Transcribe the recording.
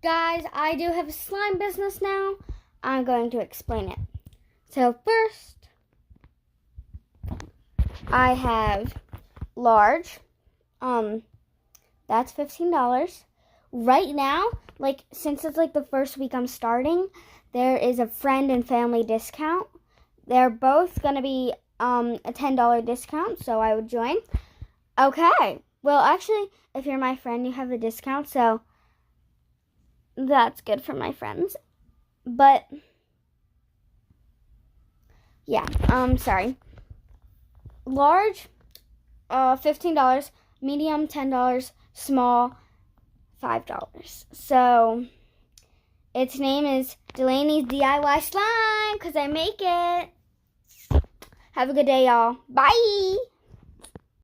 Guys, I do have a slime business now. I'm going to explain it. So first, I have large. That's $15. Right now, since it's the first week I'm starting, there is a friend and family discount. They're both gonna be a $10 discount, so I would join. Okay. Well, actually, if you're my friend, you have a discount, so that's good for my friends. But yeah, sorry. Large, $15, medium, $10, small, $5. So its name is Delaney's DIY Slime because I make it. Have a good day, y'all. Bye.